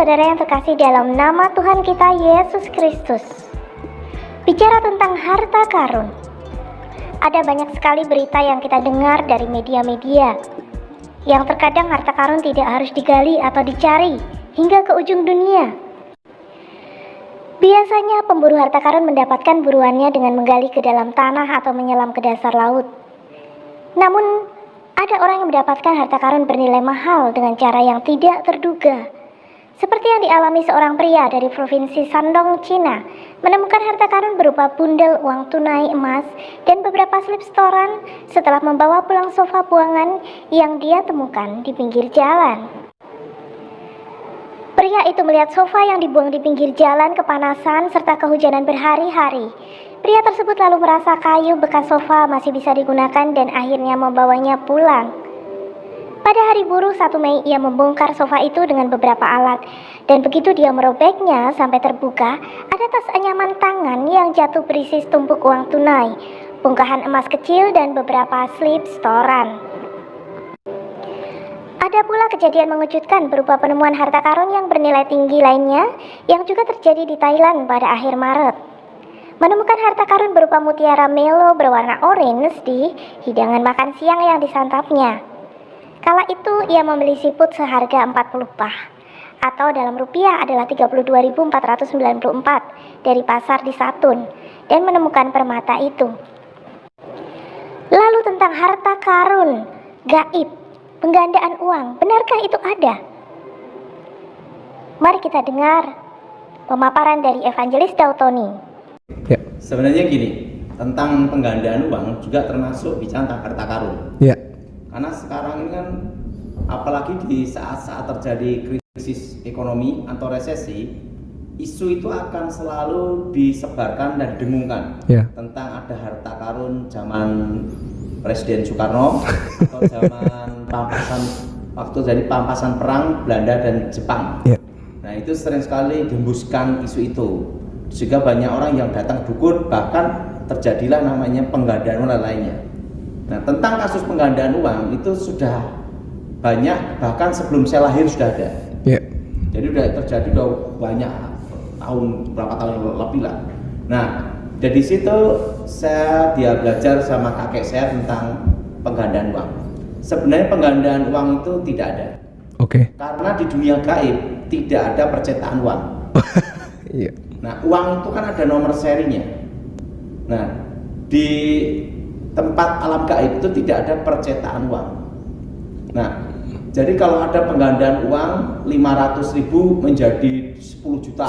saudara yang terkasih dalam nama Tuhan kita Yesus Kristus. Bicara tentang harta karun, ada banyak sekali berita yang kita dengar dari media-media, yang terkadang harta karun tidak harus digali atau dicari hingga ke ujung dunia. Biasanya pemburu harta karun mendapatkan buruannya dengan menggali ke dalam tanah atau menyelam ke dasar laut. Namun, ada orang yang mendapatkan harta karun bernilai mahal dengan cara yang tidak terduga. Seperti yang dialami seorang pria dari provinsi Shandong, Cina, menemukan harta karun berupa bundel uang tunai emas dan beberapa slip setoran setelah membawa pulang sofa buangan yang dia temukan di pinggir jalan. Pria itu melihat sofa yang dibuang di pinggir jalan kepanasan serta kehujanan berhari-hari. Pria tersebut lalu merasa kayu bekas sofa masih bisa digunakan dan akhirnya membawanya pulang. Pada hari buruh 1 Mei ia membongkar sofa itu dengan beberapa alat, dan begitu dia merobeknya sampai terbuka, ada tas anyaman tangan yang jatuh berisi setumpuk uang tunai, bongkahan emas kecil dan beberapa slip setoran. Ada pula kejadian mengejutkan berupa penemuan harta karun yang bernilai tinggi lainnya yang juga terjadi di Thailand pada akhir Maret. Menemukan harta karun berupa mutiara melo berwarna orange di hidangan makan siang yang disantapnya. Kala itu ia membeli siput seharga 40 pah, atau dalam rupiah adalah 32.494 dari pasar di Satun, dan menemukan permata itu. Lalu tentang harta karun, gaib, penggandaan uang, benarkah itu ada? Mari kita dengar pemaparan dari Evangelis Dautoni. Ya. Sebenarnya gini, tentang penggandaan uang juga termasuk bicara tentang harta karun. Ya. Karena sekarang ini kan, apalagi di saat-saat terjadi krisis ekonomi atau resesi, isu itu akan selalu disebarkan dan didengungkan. Ya. Tentang ada harta karun zaman Presiden Soekarno atau zaman waktu jadi pampasan perang Belanda dan Jepang. Ya. Nah, itu sering sekali dihembuskan isu itu, sehingga banyak orang yang datang dukun, bahkan terjadilah namanya penggandaan uang lainnya. Nah, tentang kasus penggandaan uang itu sudah banyak, bahkan sebelum saya lahir sudah ada. Ya. Jadi sudah terjadi udah banyak berapa tahun lebih lah. Nah, dari situ dia belajar sama kakek saya tentang penggandaan uang. Sebenarnya penggandaan uang itu tidak ada. Oke. Karena di dunia gaib tidak ada percetakan uang. Iya. Nah, uang itu kan ada nomor serinya. Nah, di tempat alam gaib itu tidak ada percetakan uang. Nah, jadi kalau ada penggandaan uang 500.000 menjadi 10 juta,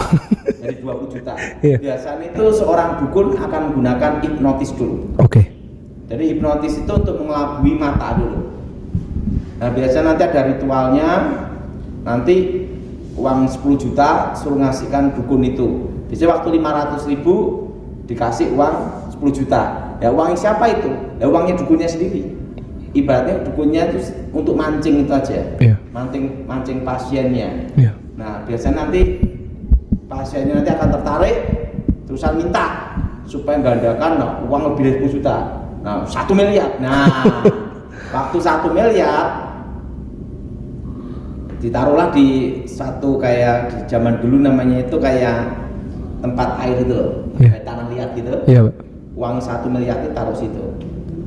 jadi 20 juta. Yeah. Biasanya itu seorang dukun akan menggunakan hipnotis dulu. Oke. Jadi hipnotis itu untuk mengelabui mata dulu. Nah, biasanya nanti ada ritualnya, nanti uang 10 juta suruh ngasihkan dukun itu. Biasanya waktu 500.000 dikasih uang 10 juta. Ya, uangnya siapa itu? Ya, uangnya dukunnya sendiri. Ibaratnya dukunnya itu untuk mancing itu aja. Iya. Mancing pasiennya. Iya. Nah, biasanya nanti pasiennya nanti akan tertarik, terusan minta supaya gandakan uang lebih dari 10 juta. Nah, 1 miliar. Nah, waktu 1 miliar ditaruhlah di satu kayak di zaman dulu namanya itu kayak tempat air itu loh, kayak tanah liat gitu. Iya, Pak. Uang 1 miliar itu taruh situ.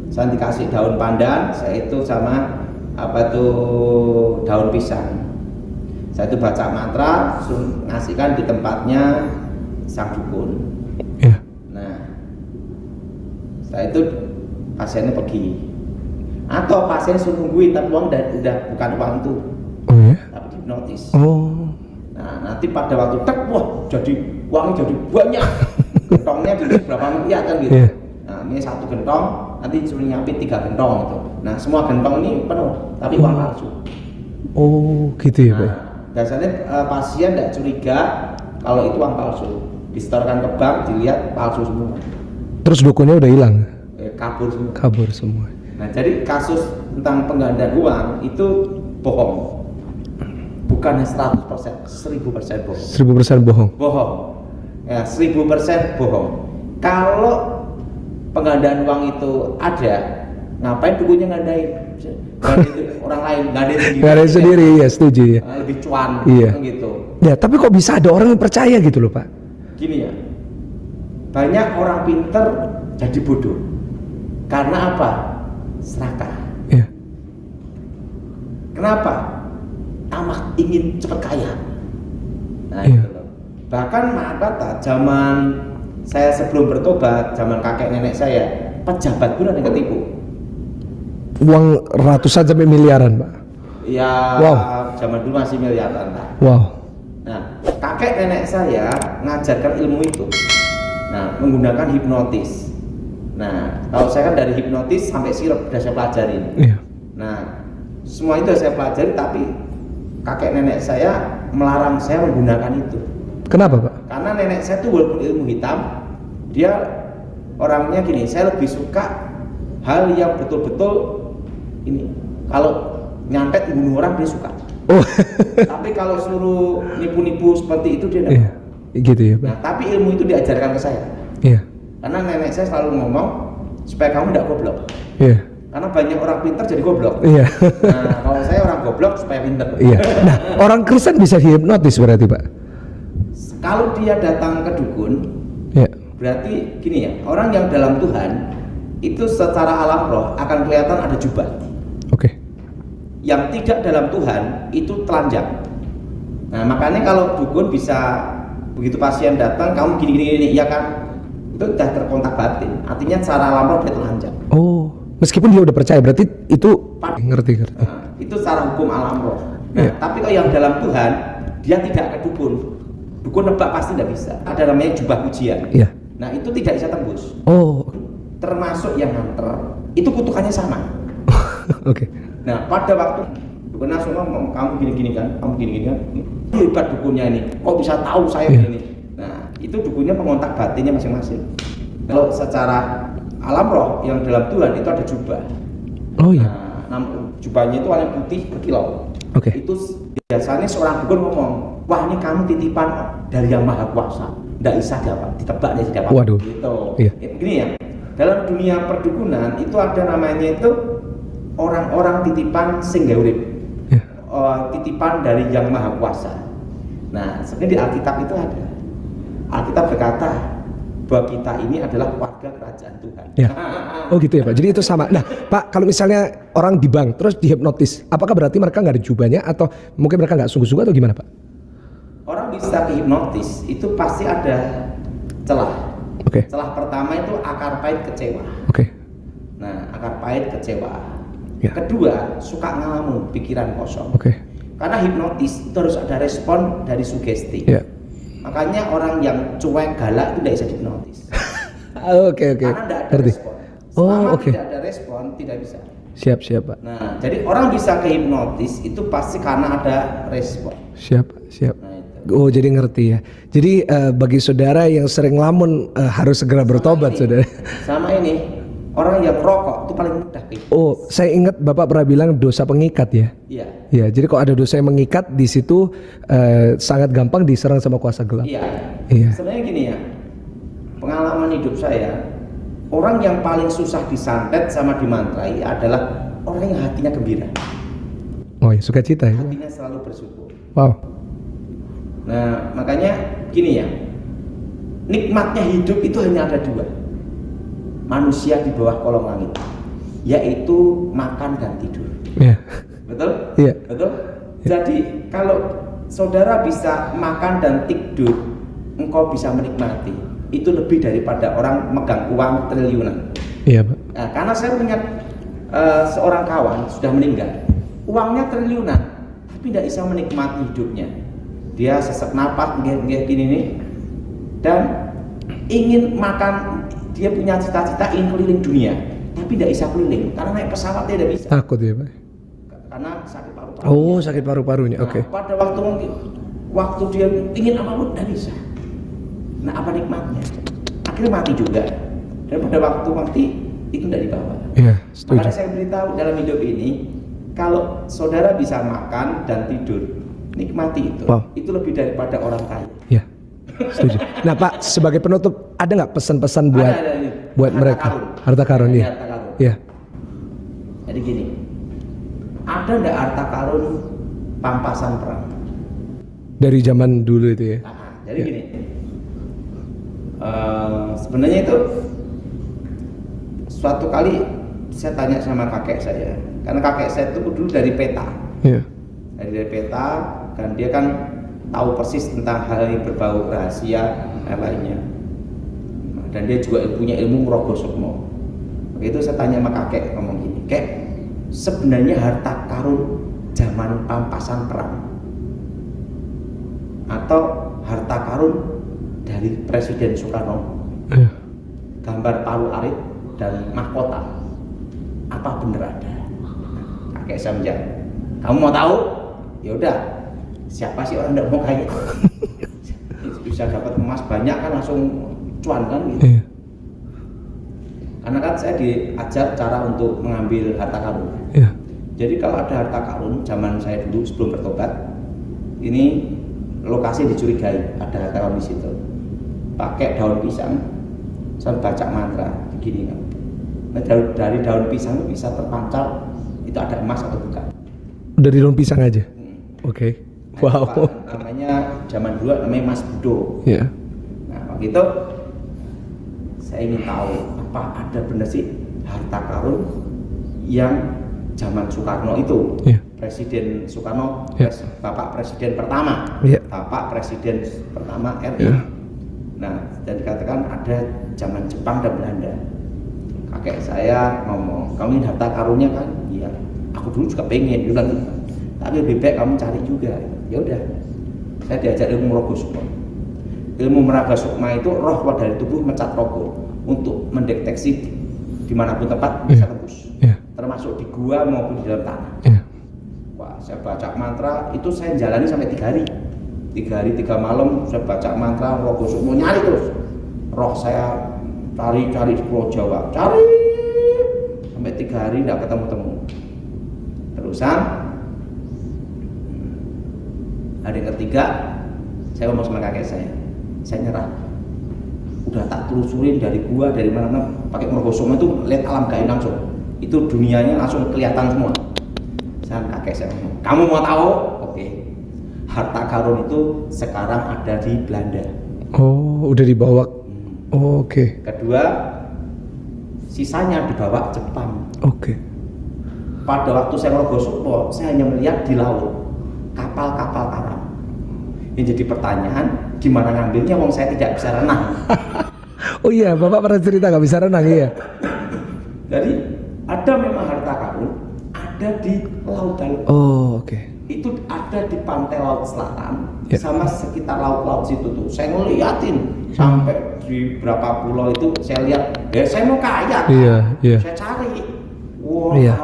Saya dikasih daun pandan, saya itu sama daun pisang. Saya itu baca mantra, ngasihkan di tempatnya sang dukun. Iya. Nah, saya itu pasiennya pergi. Atau pasien suruh nungguin, tapi uang udah bukan uang itu. Oh ya? Tapi hipnotis. Oh. Nah, nanti pada waktu wah, jadi uangnya jadi banyak. Gentongnya jadi berapa miliar kan gitu. Yeah. Nah, ini 1 gentong, nanti suruh nyiapin 3 gentong gitu. Nah, semua gentong ini penuh, tapi uang palsu. Oh, gitu ya, Pak. Nah, biasanya pasien tidak curiga kalau itu uang palsu. Disetorkan ke bank, dilihat palsu semua. Terus dukunnya udah hilang? Kabur semua. Kabur semua. Nah, jadi kasus tentang penggandaan uang itu bohong. Bukan 100%, 1000% bohong. 1000% bohong. Bohong. Ya, 1000% bohong. Kalau penggandaan uang itu ada, ngapain dukunnya ngandain? orang lain, nggak ada yang sendiri. Nggak ada yang sendiri, ya setuju ya. Lebih cuan, Iya. gitu. Ya, tapi kok bisa ada orang yang percaya gitu loh Pak? Gini ya, banyak orang pinter jadi bodoh. Karena apa? Serakah. Iya. Kenapa? Tamak ingin cepat kaya. Nah, Iya. itu loh. Bahkan maaf kata, zaman saya sebelum bertobat, zaman kakek nenek saya, pejabat pun ada yang ketipu. Uang ratusan sampai miliaran Pak. Ya, Wow. zaman dulu masih miliaran lah. Wow. Nah, kakek nenek saya ngajarkan ilmu itu. Nah, menggunakan hipnotis. Nah, kalau saya kan dari hipnotis sampai sirup sudah saya pelajarin. Iya. Nah, semua itu saya pelajari, tapi kakek nenek saya melarang saya menggunakan itu. Kenapa Pak? Karena nenek saya itu walaupun ilmu hitam, dia orangnya gini, saya lebih suka hal yang betul-betul ini. Kalau nyantet bunuh orang dia suka. Oh. Tapi kalau suruh nipu-nipu seperti itu dia tidak. Iya. Gitu ya Pak. Nah, tapi ilmu itu diajarkan ke saya. Iya. Karena nenek saya selalu ngomong supaya kamu tidak goblok. Iya. Karena banyak orang pintar jadi goblok. Iya. Nah, kalau saya orang goblok supaya pintar. Iya. Nah, orang Kristen bisa hipnotis berarti Pak? Kalau dia datang ke dukun, Iya. berarti gini ya, orang yang dalam Tuhan itu secara alam roh akan kelihatan ada jubah. Oke. Yang tidak dalam Tuhan itu telanjang. Nah, makanya kalau dukun bisa begitu pasien datang, kamu gini, iya kan? Itu sudah terkontak batin. Artinya secara alam roh dia telanjang. Oh, meskipun dia udah percaya berarti itu ngerti. Nah, itu secara hukum alam roh. Nah, Iya. tapi kalau yang dalam Tuhan, dia tidak ke dukun. Dukun nebak pasti tidak bisa. Ada namanya jubah ujian. Iya. Nah, itu tidak bisa tembus. Oh. Termasuk yang nganter, itu kutukannya sama. Oke. Nah, pada waktu dukun langsung ngomong, kamu gini-gini kan, kamu gini-gini kan, hebat dukunnya ini, kok bisa tahu saya Iya. begini. Nah, itu dukunnya pengontak batinnya masing-masing. Kalau secara alam roh yang dalam Tuhan itu ada jubah. Oh iya. Nah, jubahnya itu warna putih berkilau. Oke. Itu biasanya seorang dukun ngomong, wah ini kamu titipan dari yang maha kuasa, nggak bisa dapat, ditebak dia dapat. Waduh. Gitu. Iya. Gini ya, dalam dunia perdukunan itu ada namanya itu orang-orang titipan singgawurip. Iya. Titipan dari yang maha kuasa. Nah, sebenarnya di Alkitab itu ada. Alkitab berkata bahwa kita ini adalah warga kerajaan Tuhan. Ya. Oh gitu ya Pak. Jadi itu sama. Nah Pak, kalau misalnya orang di bank terus dihipnotis, apakah berarti mereka nggak ada jubahnya atau mungkin mereka nggak sungguh-sungguh atau gimana Pak? Orang bisa dihipnotis itu pasti ada celah. Oke. Celah pertama itu akar pahit kecewa. Oke. Nah, akar pahit kecewa. Ya. Kedua, suka ngalamun, pikiran kosong. Oke. Karena hipnotis itu harus ada respon dari sugesti. Ya. Makanya orang yang cuek galak itu tidak bisa dihipnotis. Oke. Karena tidak ada Ngerti. respon. Oh Selama oke. tidak ada respon, tidak bisa. Siap Pak. Nah, jadi orang bisa kehipnotis itu pasti karena ada respon. Siap. Nah, itu. Oh jadi ngerti ya. Jadi bagi saudara yang sering lamun harus segera bertobat saudara. Sama ini, orang yang rokok itu paling mudah kehipnotis. Oh saya ingat Bapak pernah bilang dosa pengikat ya. Iya. Ya, jadi kalau ada dosa yang mengikat di situ sangat gampang diserang sama kuasa gelap. Iya. Iya. Sebenarnya gini ya, pengalaman hidup saya, orang yang paling susah disantet sama dimantrai adalah orang yang hatinya gembira, Oh ya, sukacita ya. hatinya selalu bersyukur. Wow. Nah, makanya gini ya, nikmatnya hidup itu hanya ada dua, manusia di bawah kolong langit, yaitu makan dan tidur. Ya. Betul? Iya. Betul? Jadi kalau saudara bisa makan dan tidur, engkau bisa menikmati. Itu lebih daripada orang megang uang triliunan. Iya Pak. Nah, karena saya punya seorang kawan sudah meninggal, uangnya triliunan, tapi tidak bisa menikmati hidupnya. Dia sesak napas, gini nih, dan ingin makan. Dia punya cita-cita ingin keliling dunia, tapi tidak bisa keliling karena naik pesawat dia tidak bisa. Takut ya Pak. Karena sakit paru-paru. Oh sakit paru-parunya. Nah, Oke. pada waktu dia ingin apapun tidak bisa. Nah, apa nikmatnya? Akhirnya mati juga. Dan pada waktu mati itu tidak dibawa. Iya, setuju. Makanya saya beritahu dalam hidup ini, kalau saudara bisa makan dan tidur, nikmati itu. Wow. Itu lebih daripada orang kaya. Iya. Setuju. Nah Pak, sebagai penutup ada nggak pesan-pesan buat Ada, buat harta mereka? karun. Harta karun ya. Harta karun. Iya. Jadi gini, ada ndak harta karun pampasan perang? Dari zaman dulu itu ya. Jadi gini, sebenarnya itu suatu kali saya tanya sama kakek saya, karena kakek saya itu dulu dari peta, Iya. dari peta, dan dia kan tahu persis tentang hal yang berbau rahasia dan lainnya. Dan dia juga punya ilmu Rogo Sukmo. Begitu saya tanya sama kakek, ngomong gini, "Kek, sebenarnya harta karun zaman pampasan perang atau harta karun dari Presiden Soekarno, Iya. gambar Palu Arit dan mahkota, apa bener ada?" Kakek saya menjawab, "Kamu mau tahu? Ya udah, siapa sih orang tidak mau kaya? Bisa dapat emas banyak kan langsung cuan kan gitu." Iya. Karena kan saya diajar cara untuk mengambil harta karun. Iya. Jadi kalau ada harta karun zaman saya dulu sebelum bertobat, ini lokasi dicurigai ada harta karun di situ. Pakai daun pisang, saya baca mantra begini kan. Nah, dari daun pisang itu bisa terpancar itu ada emas atau bukan. Dari daun pisang aja. Oke. Nah, Wow. itu, Pak, namanya zaman dulu namanya Mas Budo. Iya. Nah, waktu itu saya ingin tahu apa ada benar sih harta karun yang zaman Soekarno itu, Iya. Presiden Soekarno, Iya. Bapak Presiden pertama, Iya. Bapak Presiden pertama RI. Iya. Nah, dan dikatakan ada zaman Jepang dan Belanda. Kakek saya ngomong, "Kamu ini harta karunnya kan?" "Iya." "Aku dulu juga pengen," dia bilang gitu. "Tapi lebih baik kamu cari juga." Ya udah, saya diajar ilmu Rogo Sukma. Ilmu Meraga Sukma itu roh keluar dari tubuh mencat rogo untuk mendeteksi dimanapun tempat bisa tembus, Iya. termasuk di gua maupun di dalam tanah. Iya. Wah, saya baca mantra itu saya jalani sampai 3 hari. 3 hari 3 malam saya baca mantra Rogo Sukma, nyari terus. Roh saya cari di Pulau Jawa, cari sampai 3 hari tidak ketemu-temu. Terusan hari ketiga saya ngomong sama kakek saya nyerah. Udah tak telusurin dari gua dari mana pakai Rogo Sukma itu lihat alam gaib langsung. Itu dunianya langsung kelihatan semua. Saya kakek saya ngomong, "Kamu mau tahu?" Oke. Harta karun itu sekarang ada di Belanda. Oh, udah dibawa. Oh, oke. Kedua, sisanya dibawa Jepang. Oke. Pada waktu saya Rogo Sukma, saya hanya melihat di laut kapal-kapal karam. Yang jadi pertanyaan, gimana ngambilnya? Wong saya tidak bisa renang. Oh iya, Bapak pernah cerita nggak bisa renang ya? Jadi ada memang harta karun, ada di laut dalam. Oh, oke. Itu ada di pantai laut selatan, Ya. sama sekitar laut-laut situ tuh. Saya ngeliatin sampai di berapa pulau itu saya lihat. Ya saya mau kaya kan? Iya, iya. Saya cari. Wah, Iya.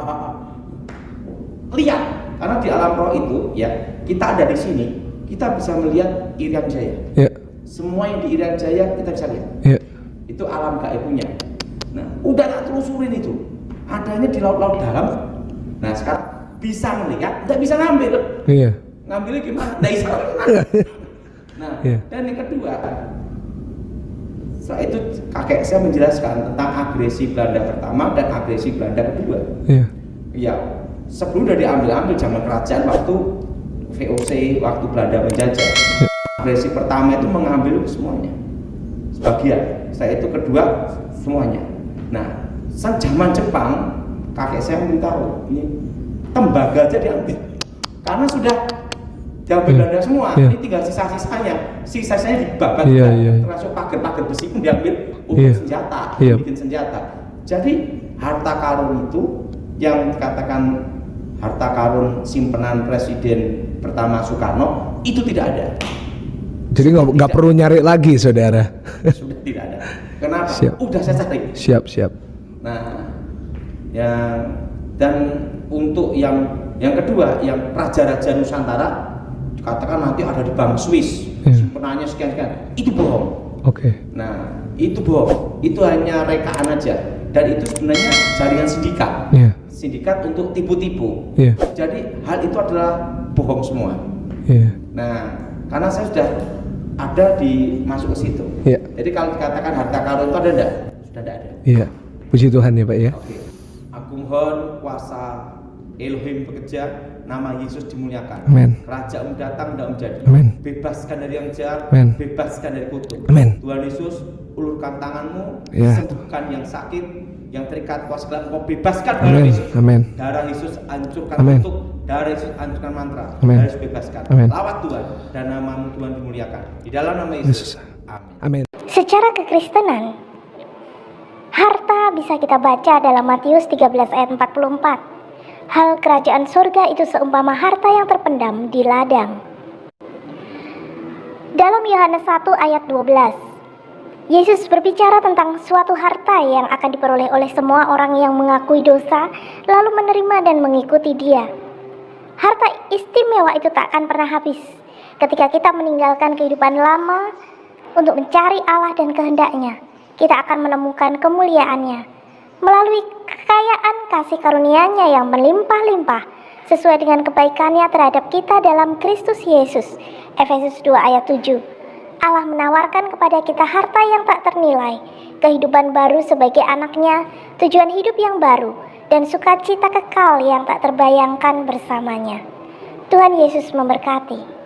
lihat, karena di alam roh itu ya kita ada di sini, kita bisa melihat Irian Jaya. Iya. Semua yang di Irian Jaya kita bisa lihat. Iya. Itu alam gaib punya. Nah, udah tak telusurin itu. Adanya di laut-laut dalam. Nah, sekarang bisa melihat, nggak bisa ngambil. Iya. Ngambilnya gimana? Nggak bisa. Nah, Iya. dan yang kedua, setelah itu kakek saya menjelaskan tentang agresi Belanda pertama dan agresi Belanda kedua. Iya. Ya, sebelum udah diambil zaman kerajaan waktu VOC, waktu Belanda menjajah. Agresi pertama itu mengambil semuanya, sebagian. Setelah itu kedua semuanya. Nah, zaman Jepang kakek saya memberitahu ini tembaga aja diambil karena sudah diambil Belanda semua. Iya. Ini tinggal sisa-sisanya. Sisa-sisanya dibabat, Iya, iya. termasuk pagar-pagar besi pun diambil untuk Iya. senjata, Iya. bikin senjata. Jadi harta karun itu yang dikatakan harta karun simpenan Presiden pertama Soekarno itu tidak ada. Jadi nggak perlu nyari lagi, saudara. Sudah tidak ada. Kenapa? Siap. Udah saya cari. Siap, siap. Nah, dan untuk yang kedua, yang raja-raja Nusantara dikatakan nanti ada di bank Swiss, simpenannya sekian-sekian, itu bohong. Oke. Nah, itu bohong. Itu hanya rekaan aja. Dan itu sebenarnya jaringan sindikat. Iya. Sindikat untuk tipu-tipu. Iya. Jadi hal itu adalah bohong semua. Iya. Nah, karena saya sudah ada di masuk ke situ. Iya. Jadi kalau dikatakan harta karun itu ada enggak? Sudah tidak ada. Iya. Puji Tuhan ya, Pak ya. Oke. Agung Hon kuasa Elohim bekerja, nama Yesus dimuliakan. Amin. Kerajaanmu datang dan menjadi. Amin. Bebaskan dari yang jahat, Amin. bebaskan dari kutuk. Amin. Tuhan Yesus, ulurkan tanganmu, Ya. sembuhkan yang sakit, yang terikat kuasa gelap, kau bebaskan darah Amin. Yesus. Amin. Darah Yesus hancurkan Amin. kutuk, darah Yesus hancurkan mantra, Amin. darah Yesus bebaskan. Amin. Lawat Tuhan dan namamu Tuhan dimuliakan. Di dalam nama Yesus. Amin. Amin. Secara kekristenan, harta bisa kita baca dalam Matius 13 ayat 44. Hal kerajaan surga itu seumpama harta yang terpendam di ladang. Dalam Yohanes 1 ayat 12, Yesus berbicara tentang suatu harta yang akan diperoleh oleh semua orang yang mengakui dosa, lalu menerima dan mengikuti Dia. Harta istimewa itu tak akan pernah habis ketika kita meninggalkan kehidupan lama untuk mencari Allah dan kehendaknya. Kita akan menemukan kemuliaannya melalui kekayaan kasih karunia-Nya yang melimpah-limpah sesuai dengan kebaikannya terhadap kita dalam Kristus Yesus. Efesus 2 ayat 7. Allah menawarkan kepada kita harta yang tak ternilai, kehidupan baru sebagai anaknya, tujuan hidup yang baru, dan sukacita kekal yang tak terbayangkan bersamanya. Tuhan Yesus memberkati.